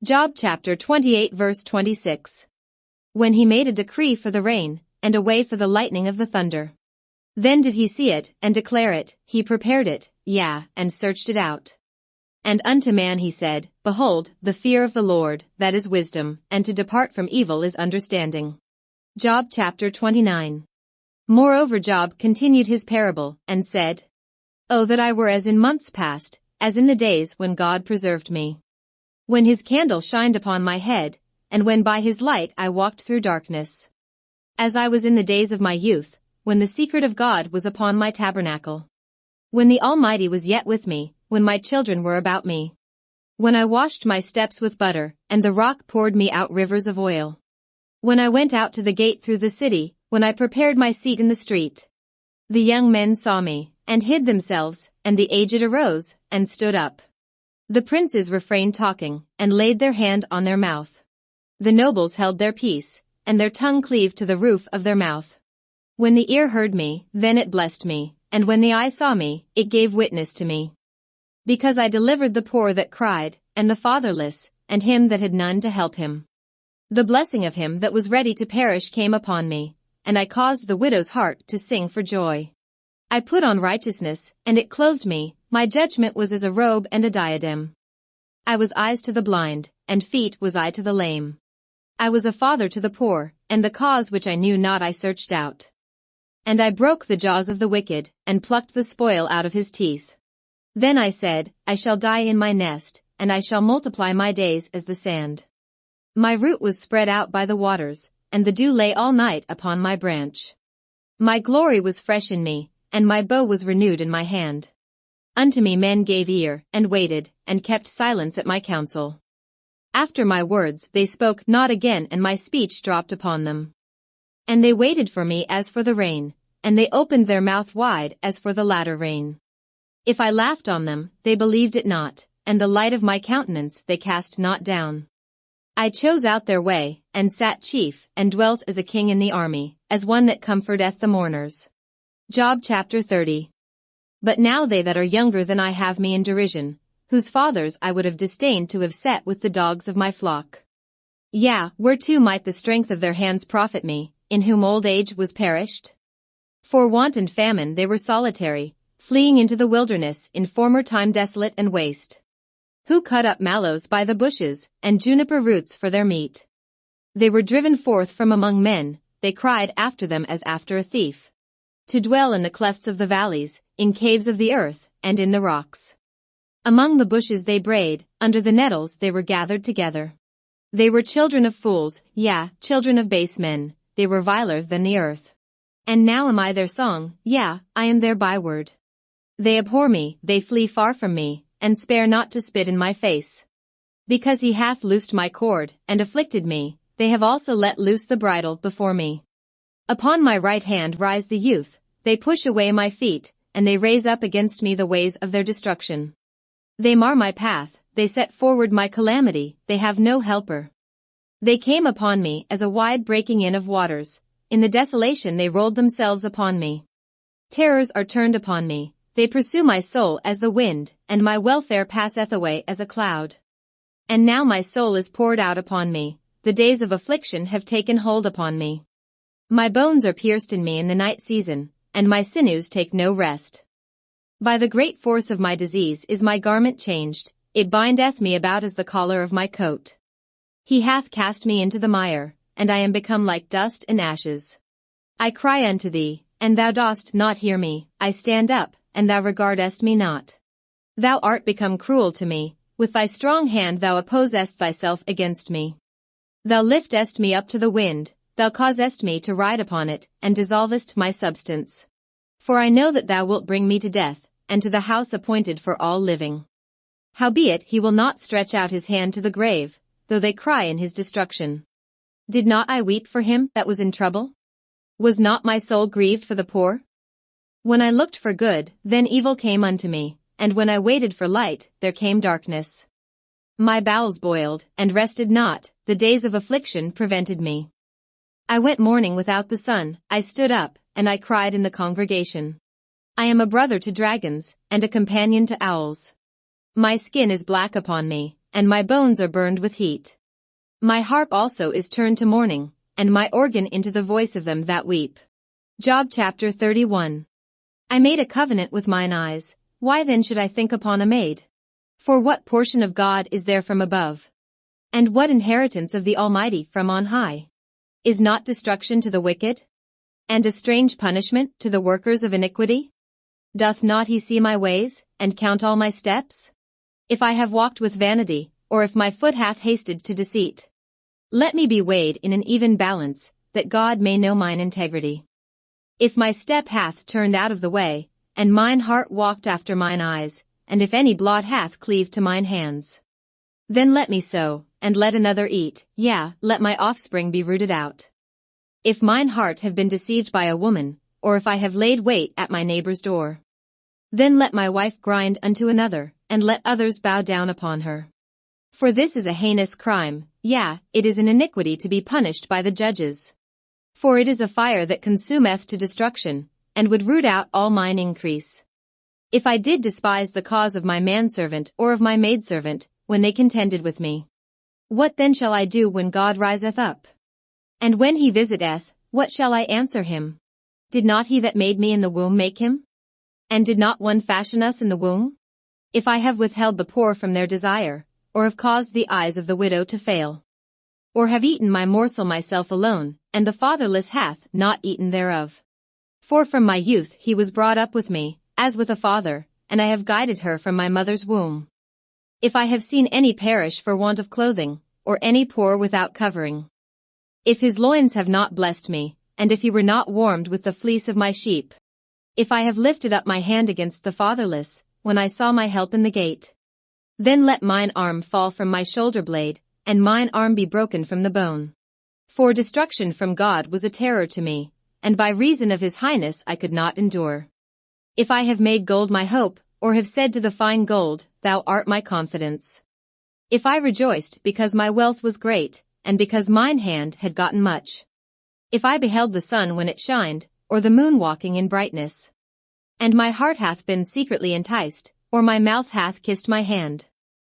Job chapter 28 verse 26. When he made a decree for the rain, and a way for the lightning of the thunder. Then did he see it, and declare it, he prepared it, yea, and searched it out. And unto man he said, Behold, the fear of the Lord, that is wisdom, and to depart from evil is understanding. Job chapter 29. Moreover Job continued his parable, and said, O that I were as in months past, as in the days when God preserved me. When his candle shined upon my head, and when by his light I walked through darkness. As I was in the days of my youth, when the secret of God was upon my tabernacle. When the Almighty was yet with me, when my children were about me. When I washed my steps with butter, and the rock poured me out rivers of oil. When I went out to the gate through the city, when I prepared my seat in the street. The young men saw me, and hid themselves, and the aged arose, and stood up. The princes refrained talking, and laid their hand on their mouth. The nobles held their peace, and their tongue cleaved to the roof of their mouth. When the ear heard me, then it blessed me, and when the eye saw me, it gave witness to me. Because I delivered the poor that cried, and the fatherless, and him that had none to help him. The blessing of him that was ready to perish came upon me, and I caused the widow's heart to sing for joy. I put on righteousness, and it clothed me, my judgment was as a robe and a diadem. I was eyes to the blind, and feet was I to the lame. I was a father to the poor, and the cause which I knew not I searched out. And I broke the jaws of the wicked, and plucked the spoil out of his teeth. Then I said, I shall die in my nest, and I shall multiply my days as the sand. My root was spread out by the waters, and the dew lay all night upon my branch. My glory was fresh in me, and my bow was renewed in my hand. Unto me men gave ear, and waited, and kept silence at my counsel. After my words they spoke not again, and my speech dropped upon them. And they waited for me as for the rain, and they opened their mouth wide as for the latter rain. If I laughed on them, they believed it not, and the light of my countenance they cast not down. I chose out their way, and sat chief, and dwelt as a king in the army, as one that comforteth the mourners. Job chapter 30. But now they that are younger than I have me in derision, whose fathers I would have disdained to have set with the dogs of my flock. Yea, whereto might the strength of their hands profit me, in whom old age was perished? For want and famine they were solitary, fleeing into the wilderness in former time desolate and waste. Who cut up mallows by the bushes, and juniper roots for their meat. They were driven forth from among men, they cried after them as after a thief. To dwell in the clefts of the valleys, in caves of the earth, and in the rocks. Among the bushes they brayed, under the nettles they were gathered together. They were children of fools, yea, children of base men, they were viler than the earth. And now am I their song, yea, I am their byword. They abhor me, they flee far from me, and spare not to spit in my face. Because he hath loosed my cord, and afflicted me, they have also let loose the bridle before me. Upon my right hand rise the youth, they push away my feet, and they raise up against me the ways of their destruction. They mar my path, they set forward my calamity, they have no helper. They came upon me as a wide breaking in of waters, in the desolation they rolled themselves upon me. Terrors are turned upon me, they pursue my soul as the wind, and my welfare passeth away as a cloud. And now my soul is poured out upon me, the days of affliction have taken hold upon me. My bones are pierced in me in the night season, and my sinews take no rest. By the great force of my disease is my garment changed, it bindeth me about as the collar of my coat. He hath cast me into the mire, and I am become like dust and ashes. I cry unto thee, and thou dost not hear me, I stand up, and thou regardest me not. Thou art become cruel to me, with thy strong hand thou opposest thyself against me. Thou liftest me up to the wind, thou causest me to ride upon it, and dissolvest my substance. For I know that thou wilt bring me to death, and to the house appointed for all living. Howbeit he will not stretch out his hand to the grave, though they cry in his destruction. Did not I weep for him that was in trouble? Was not my soul grieved for the poor? When I looked for good, then evil came unto me, and when I waited for light, there came darkness. My bowels boiled, and rested not, the days of affliction prevented me. I went mourning without the sun, I stood up, and I cried in the congregation. I am a brother to dragons, and a companion to owls. My skin is black upon me, and my bones are burned with heat. My harp also is turned to mourning, and my organ into the voice of them that weep. Job chapter 31. I made a covenant with mine eyes, why then should I think upon a maid? For what portion of God is there from above? And what inheritance of the Almighty from on high? Is not destruction to the wicked? And a strange punishment to the workers of iniquity? Doth not he see my ways, and count all my steps? If I have walked with vanity, or if my foot hath hasted to deceit, let me be weighed in an even balance, that God may know mine integrity. If my step hath turned out of the way, and mine heart walked after mine eyes, and if any blot hath cleaved to mine hands, then let me sow, and let another eat, yea, let my offspring be rooted out. If mine heart have been deceived by a woman, or if I have laid wait at my neighbor's door, then let my wife grind unto another, and let others bow down upon her. For this is a heinous crime, yea, it is an iniquity to be punished by the judges. For it is a fire that consumeth to destruction, and would root out all mine increase. If I did despise the cause of my manservant or of my maidservant, when they contended with me, what then shall I do when God riseth up? And when he visiteth, what shall I answer him? Did not he that made me in the womb make him? And did not one fashion us in the womb? If I have withheld the poor from their desire, or have caused the eyes of the widow to fail, or have eaten my morsel myself alone, and the fatherless hath not eaten thereof. For from my youth he was brought up with me, as with a father, and I have guided her from my mother's womb. If I have seen any perish for want of clothing, or any poor without covering, if his loins have not blessed me, and if he were not warmed with the fleece of my sheep, if I have lifted up my hand against the fatherless, when I saw my help in the gate, then let mine arm fall from my shoulder blade, and mine arm be broken from the bone. For destruction from God was a terror to me, and by reason of his highness I could not endure. If I have made gold my hope, or have said to the fine gold, thou art my confidence. If I rejoiced because my wealth was great, and because mine hand had gotten much. If I beheld the sun when it shined, or the moon walking in brightness. And my heart hath been secretly enticed, or my mouth hath kissed my hand.